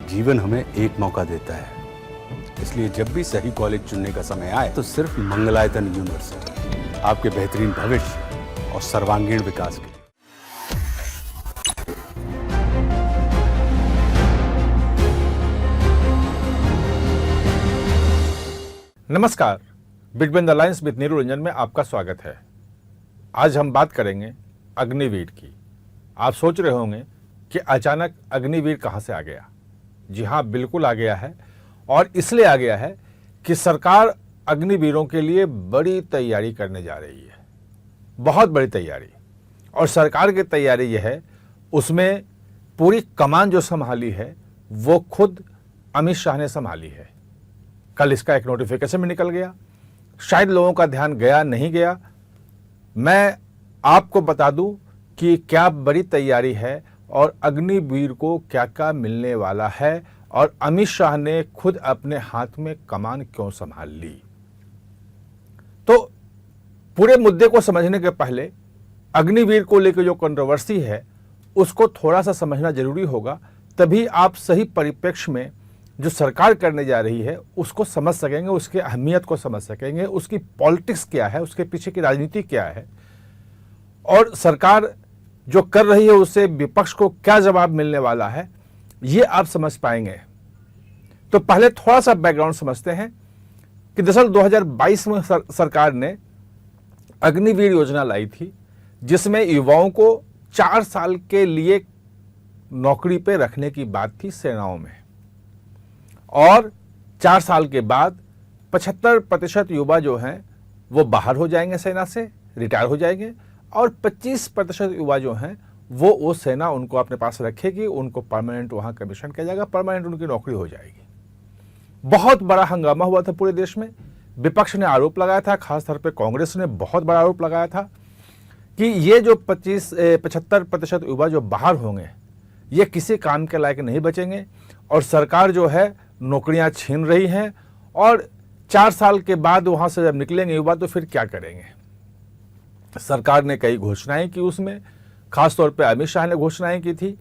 जीवन हमें एक मौका देता है, इसलिए जब भी सही कॉलेज चुनने का समय आए तो सिर्फ मंगलायतन यूनिवर्सिटी आपके बेहतरीन भविष्य और सर्वांगीण विकास के लिए। नमस्कार, between alliance with Neeru Ranjan में आपका स्वागत है। आज हम बात करेंगे अग्निवीर की। आप सोच रहे होंगे कि अचानक अग्निवीर कहां से आ गया। जी हां, बिल्कुल आ गया है, और इसलिए आ गया है कि सरकार अग्निवीरों के लिए बड़ी तैयारी करने जा रही है, बहुत बड़ी तैयारी। और सरकार की तैयारी यह है, उसमें पूरी कमान जो संभाली है वो खुद अमित शाह ने संभाली है। कल इसका एक नोटिफिकेशन भी निकल गया, शायद लोगों का ध्यान गया नहीं गया। मैं आपको बता दूं कि क्या बड़ी तैयारी है और अग्निवीर को क्या क्या मिलने वाला है, और अमित शाह ने खुद अपने हाथ में कमान क्यों संभाल ली। तो पूरे मुद्दे को समझने के पहले अग्निवीर को लेकर जो कंट्रोवर्सी है उसको थोड़ा सा समझना जरूरी होगा, तभी आप सही परिप्रेक्ष्य में जो सरकार करने जा रही है उसको समझ सकेंगे, उसकी अहमियत को समझ सकेंगे, उसकी पॉलिटिक्स क्या है, उसके पीछे की राजनीति क्या है, और सरकार जो कर रही है उससे विपक्ष को क्या जवाब मिलने वाला है, ये आप समझ पाएंगे। तो पहले थोड़ा सा बैकग्राउंड समझते हैं कि दरअसल 2022 में सरकार ने अग्निवीर योजना लाई थी, जिसमें युवाओं को 4 साल के लिए नौकरी पे रखने की बात थी सेनाओं में, और 4 साल के बाद 75% युवा जो हैं वो बाहर हो जाएंगे, सेना से रिटायर हो जाएंगे, और 25% युवा जो हैं वो सेना उनको अपने पास रखेगी, उनको परमानेंट वहाँ कमीशन किया जाएगा, परमानेंट उनकी नौकरी हो जाएगी। बहुत बड़ा हंगामा हुआ था पूरे देश में। विपक्ष ने आरोप लगाया था, खासतौर पे कांग्रेस ने बहुत बड़ा आरोप लगाया था कि ये जो 75% युवा जो बाहर होंगे ये किसी काम के लायक नहीं बचेंगे, और सरकार जो है नौकरियां छीन रही हैं, और 4 साल के बाद वहां से जब निकलेंगे युवा तो फिर क्या करेंगे। सरकार ने कई घोषणाएं की, उसमें खासतौर पे अमित शाह ने घोषणाएं की थी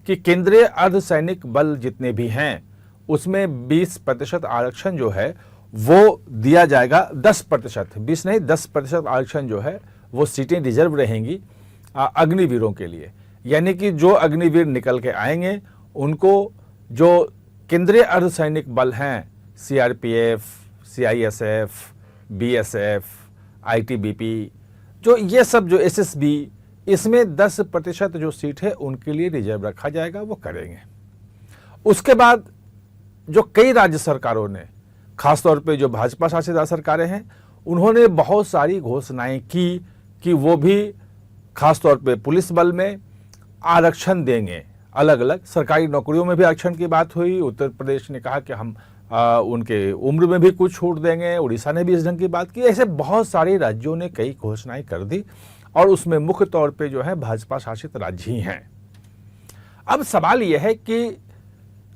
कि केंद्रीय अर्धसैनिक बल जितने भी हैं उसमें 20% आरक्षण जो है वो दिया जाएगा। 10%, 20 नहीं 10% आरक्षण जो है वो सीटें रिजर्व रहेंगी अग्निवीरों के लिए। यानी कि जो अग्निवीर निकल के आएंगे उनको जो केंद्रीय अर्धसैनिक बल हैं, CRPF, CISF, BSF, ITBP, जो ये सब जो SSB, इसमें 10% जो सीट है उनके लिए रिजर्व रखा जाएगा, वो करेंगे। उसके बाद जो कई राज्य सरकारों ने, खासतौर पे जो भाजपा शासित राज्य सरकारें हैं, उन्होंने बहुत सारी घोषणाएं की कि वो भी खासतौर पे पुलिस बल में आरक्षण देंगे। अलग अलग सरकारी नौकरियों में भी आरक्षण की बात हुई। उत्तर प्रदेश ने कहा कि हम उनके उम्र में भी कुछ छूट देंगे। उड़ीसा ने भी इस ढंग की बात की। ऐसे बहुत सारे राज्यों ने कई घोषणाएं कर दी, और उसमें मुख्य तौर पे जो है भाजपा शासित राज्य ही हैं। अब सवाल यह है कि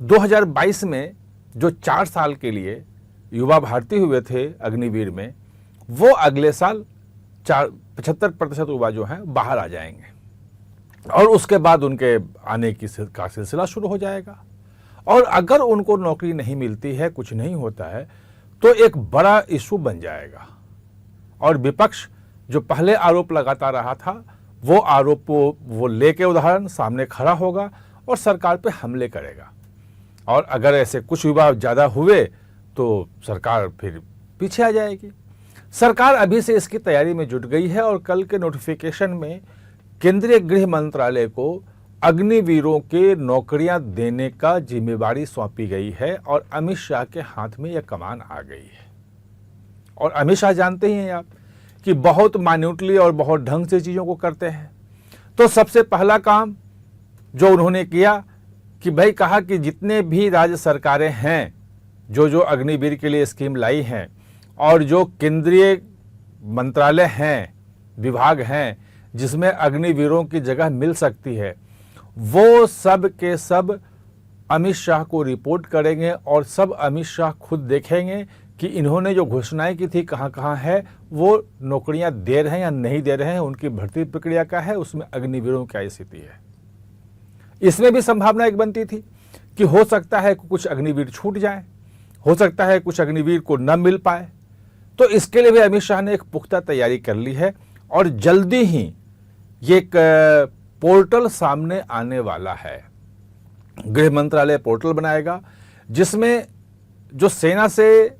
2022 में जो 4 साल के लिए युवा भर्ती हुए थे अग्निवीर में, वो अगले साल 75% युवा जो हैं बाहर आ जाएंगे, और उसके बाद उनके आने का सिलसिला शुरू हो जाएगा। और अगर उनको नौकरी नहीं मिलती है, कुछ नहीं होता है, तो एक बड़ा इशू बन जाएगा, और विपक्ष जो पहले आरोप लगाता रहा था वो आरोप वो लेके उदाहरण सामने खड़ा होगा और सरकार पे हमले करेगा। और अगर ऐसे कुछ युवा ज़्यादा हुए तो सरकार फिर पीछे आ जाएगी। सरकार अभी से इसकी तैयारी में जुट गई है, और कल के नोटिफिकेशन में केंद्रीय गृह मंत्रालय को अग्निवीरों के नौकरियां देने का जिम्मेवारी सौंपी गई है, और अमित शाह के हाथ में यह कमान आ गई है। और अमित शाह जानते ही हैं आप कि बहुत माइन्यूटली और बहुत ढंग से चीज़ों को करते हैं। तो सबसे पहला काम जो उन्होंने किया कि भाई कहा कि जितने भी राज्य सरकारें हैं जो अग्निवीर के लिए स्कीम लाई हैं, और जो केंद्रीय मंत्रालय हैं, विभाग हैं जिसमें अग्निवीरों की जगह मिल सकती है, वो सब के सब अमित शाह को रिपोर्ट करेंगे, और सब अमित शाह खुद देखेंगे कि इन्होंने जो घोषणाएं की थी कहाँ कहाँ है, वो नौकरियां दे रहे हैं या नहीं दे रहे हैं, उनकी भर्ती प्रक्रिया क्या है, उसमें अग्निवीरों की क्या स्थिति है। इसमें भी संभावना एक बनती थी कि हो सकता है कि कुछ अग्निवीर छूट जाए, हो सकता है कुछ अग्निवीर को न मिल पाए। तो इसके लिए भी अमित शाह ने एक पुख्ता तैयारी कर ली है और जल्दी ही ये एक पोर्टल सामने आने वाला है। गृह मंत्रालय पोर्टल बनाएगा जिसमें जो सेना से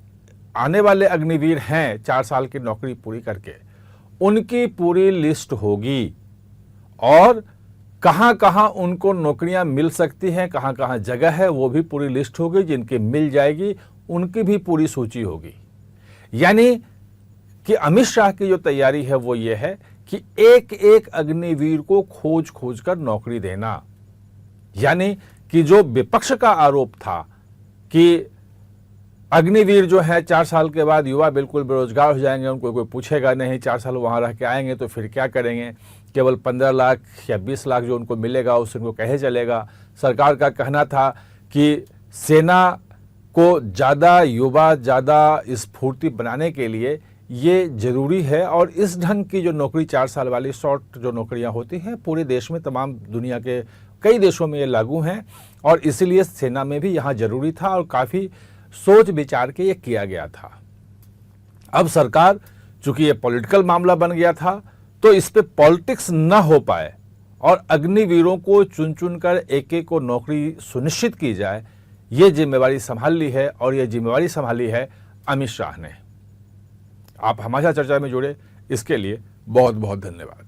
आने वाले अग्निवीर हैं 4 साल की नौकरी पूरी करके, उनकी पूरी लिस्ट होगी और कहां कहां उनको नौकरियां मिल सकती हैं, कहां कहां जगह है, वो भी पूरी लिस्ट होगी। जिनकी मिल जाएगी उनकी भी पूरी सूची होगी। यानी कि अमित शाह की जो तैयारी है वो ये है कि एक एक अग्निवीर को खोज खोज कर नौकरी देना। यानी कि जो विपक्ष का आरोप था कि अग्निवीर जो है 4 साल के बाद युवा बिल्कुल बेरोजगार हो जाएंगे, उनको कोई पूछेगा नहीं, 4 साल वहां रह के आएंगे तो फिर क्या करेंगे, केवल 15 लाख या 20 लाख जो उनको मिलेगा उससे उनको कहे चलेगा। सरकार का कहना था कि सेना को ज़्यादा युवा, ज़्यादा स्फूर्ति बनाने के लिए ये जरूरी है और इस ढंग की जो नौकरी 4 साल वाली शॉर्ट जो नौकरियां होती हैं पूरे देश में, तमाम दुनिया के कई देशों में ये लागू हैं और इसीलिए सेना में भी यहाँ जरूरी था और काफ़ी सोच विचार के ये किया गया था। अब सरकार, चूंकि ये पॉलिटिकल मामला बन गया था, तो इस पे पॉलिटिक्स न हो पाए और अग्निवीरों को चुन चुन कर एक एक को नौकरी सुनिश्चित की जाए, ये जिम्मेवारी संभाल ली है और ये जिम्मेवारी संभाली है अमित शाह ने। आप हमारे साथ चर्चा में जुड़े इसके लिए बहुत बहुत धन्यवाद।